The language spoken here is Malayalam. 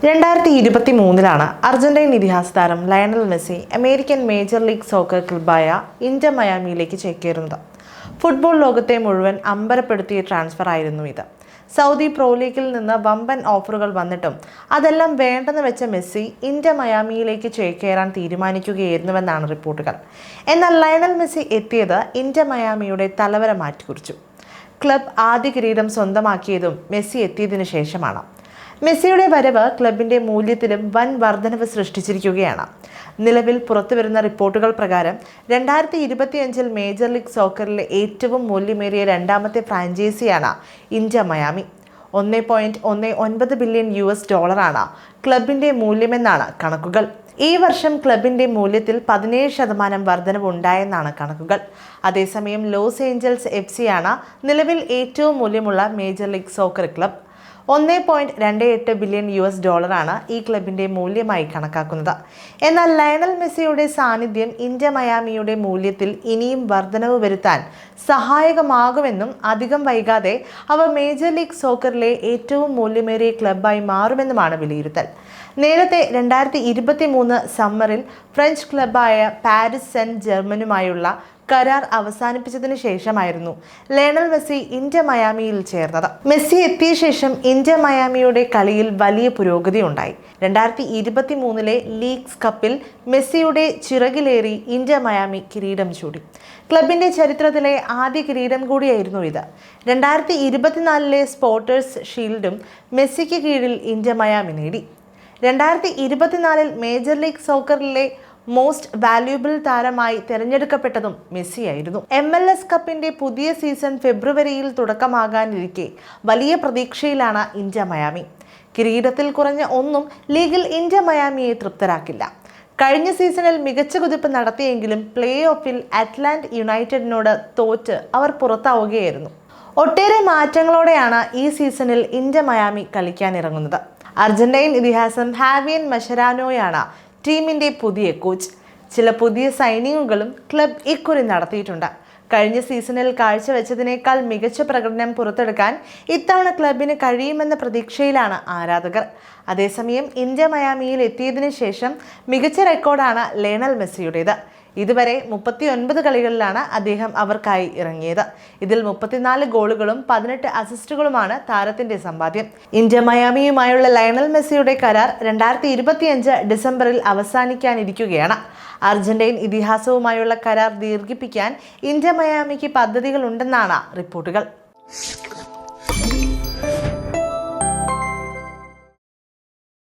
2023 അർജന്റീൻ ഇതിഹാസ താരം Lionel Messi American major league soccer ക്ലബായ ഇന്റർ മയാമിയിലേക്ക് ചേക്കേറുന്നത്. ഫുട്ബോൾ ലോകത്തെ മുഴുവൻ അമ്പരപ്പെടുത്തിയ ട്രാൻസ്ഫർ ആയിരുന്നു ഇത്. സൗദി പ്രോ ലീഗിൽ നിന്ന് വമ്പൻ ഓഫറുകൾ വന്നിട്ടും അതെല്ലാം വേണ്ടെന്ന് വെച്ച മെസ്സി ഇന്റർ മയാമിയിലേക്ക് ചേക്കേറാൻ തീരുമാനിക്കുകയായിരുന്നുവെന്നാണ് റിപ്പോർട്ടുകൾ. എന്നാൽ ലയണൽ മെസ്സി എത്തിയത് ഇന്റർ മയാമിയുടെ തലവര മാറ്റിക്കുറിച്ചു. ക്ലബ് ആദ്യ കിരീടം സ്വന്തമാക്കിയതും മെസ്സി എത്തിയതിനു ശേഷമാണ്. മെസ്സിയുടെ വരവ് ക്ലബിന്റെ മൂല്യത്തിലും വൻ വർധനവ് സൃഷ്ടിച്ചിരിക്കുകയാണ്. നിലവിൽ പുറത്തുവരുന്ന റിപ്പോർട്ടുകൾ പ്രകാരം 2025 മേജർ ലീഗ് സോക്കറിലെ ഏറ്റവും മൂല്യമേറിയ രണ്ടാമത്തെ ഫ്രാഞ്ചൈസിയാണ് ഇന്റർ മയാമി. $1.19 ബില്യൺ ക്ലബിന്റെ മൂല്യമെന്നാണ് കണക്കുകൾ. ഈ വർഷം ക്ലബിന്റെ മൂല്യത്തിൽ 17% വർധനവ് ഉണ്ടായെന്നാണ് കണക്കുകൾ. അതേസമയം ലോസ് ഏഞ്ചൽസ് FC ആണ് നിലവിൽ ഏറ്റവും മൂല്യമുള്ള major league soccer club. $1.28 billion ഈ ക്ലബിന്റെ മൂല്യമായി കണക്കാക്കുന്നത്. എന്നാൽ ലയണൽ മെസ്സിയുടെ സാന്നിധ്യം ഇന്റർ മയാമിയുടെ മൂല്യത്തിൽ ഇനിയും വർധനവ് വരുത്താൻ സഹായകമാകുമെന്നും അധികം വൈകാതെ അവർ മേജർ ലീഗ് സോക്കറിലെ ഏറ്റവും മൂല്യമേറിയ ക്ലബ്ബായി മാറുമെന്നുമാണ് വിലയിരുത്തൽ. നേരത്തെ 2023 സമ്മറിൽ ഫ്രഞ്ച് ക്ലബ്ബായ പാരീസ് സെന്റ് ജർമ്മനുമായുള്ള കരാർ അവസാനിപ്പിച്ചതിനു ശേഷമായിരുന്നു ലയണൽ മെസ്സി ഇന്റർ മയാമിയിൽ ചേർന്നത്. മെസ്സി എത്തിയ ശേഷം ഇന്റർ മയാമിയുടെ കളിയിൽ വലിയ പുരോഗതി ഉണ്ടായി. 2023 ലീഗ്സ് കപ്പിൽ മെസ്സിയുടെ ചിറകിലേറി ഇന്റർ മയാമി കിരീടം ചൂടി. ക്ലബിന്റെ ചരിത്രത്തിലെ ആദ്യ കിരീടം കൂടിയായിരുന്നു ഇത്. 2024 സ്പോർട്ടേഴ്സ് ഷീൽഡും മെസ്സിക്ക് കീഴിൽ ഇന്റർ മയാമി നേടി. 2024 മേജർ ലീഗ് സോക്കറിലെ മോസ്റ്റ് വാല്യുബിൾ താരമായി തിരഞ്ഞെടുക്കപ്പെട്ടതും മെസ്സിയായിരുന്നു. MLS കപ്പിന്റെ പുതിയ സീസൺ ഫെബ്രുവരിയിൽ തുടക്കമാകാനിരിക്കെ വലിയ പ്രതീക്ഷയിലാണ് ഇന്റർ മയാമി. കിരീടത്തിൽ കുറഞ്ഞ ഒന്നും ലീഗിൽ ഇന്റർ മയാമിയെ തൃപ്തരാക്കില്ല. കഴിഞ്ഞ സീസണിൽ മികച്ച കുതിപ്പ് നടത്തിയെങ്കിലും പ്ലേ ഓഫിൽ അറ്റ്ലാന്റ യുണൈറ്റഡിനോട് തോറ്റ് അവർ പുറത്താവുകയായിരുന്നു. ഒട്ടേറെ മാറ്റങ്ങളോടെയാണ് ഈ സീസണിൽ ഇന്റർ മയാമി കളിക്കാനിറങ്ങുന്നത്. അർജന്റീൻ ഇതിഹാസം ഹാവിയർ മഷരാനോയാണ് ടീമിന്റെ പുതിയ കോച്ച്. ചില പുതിയ സൈനിങ്ങുകളും ക്ലബ് ഇക്കുറി നടത്തിയിട്ടുണ്ട്. കഴിഞ്ഞ സീസണിൽ കാഴ്ചവെച്ചതിനേക്കാൾ മികച്ച പ്രകടനം പുറത്തെടുക്കാൻ ഇത്തവണ ക്ലബിന് കഴിയുമെന്ന പ്രതീക്ഷയിലാണ് ആരാധകർ. അതേസമയം ഇന്റർ മയാമിയിൽ എത്തിയതിനു ശേഷം മികച്ച റെക്കോർഡാണ് ലയണൽ മെസ്സിയുടേത്. ഇതുവരെ 39 കളികളിലാണ് അദ്ദേഹം അവർക്കായി ഇറങ്ങിയത്. ഇതിൽ 34 ഗോളുകളും 18 അസിസ്റ്റുകളുമാണ് താരത്തിന്റെ സമ്പാദ്യം. ഇന്റർ മയാമിയുമായുള്ള ലയണൽ മെസ്സിയുടെ കരാർ 2025 ഡിസംബറിൽ അവസാനിക്കാനിരിക്കുകയാണ്. അർജന്റീൻ ഇതിഹാസവുമായുള്ള കരാർ ദീർഘിപ്പിക്കാൻ ഇന്റർ മയാമിക്ക് പദ്ധതികളുണ്ടെന്നാണ് റിപ്പോർട്ടുകൾ.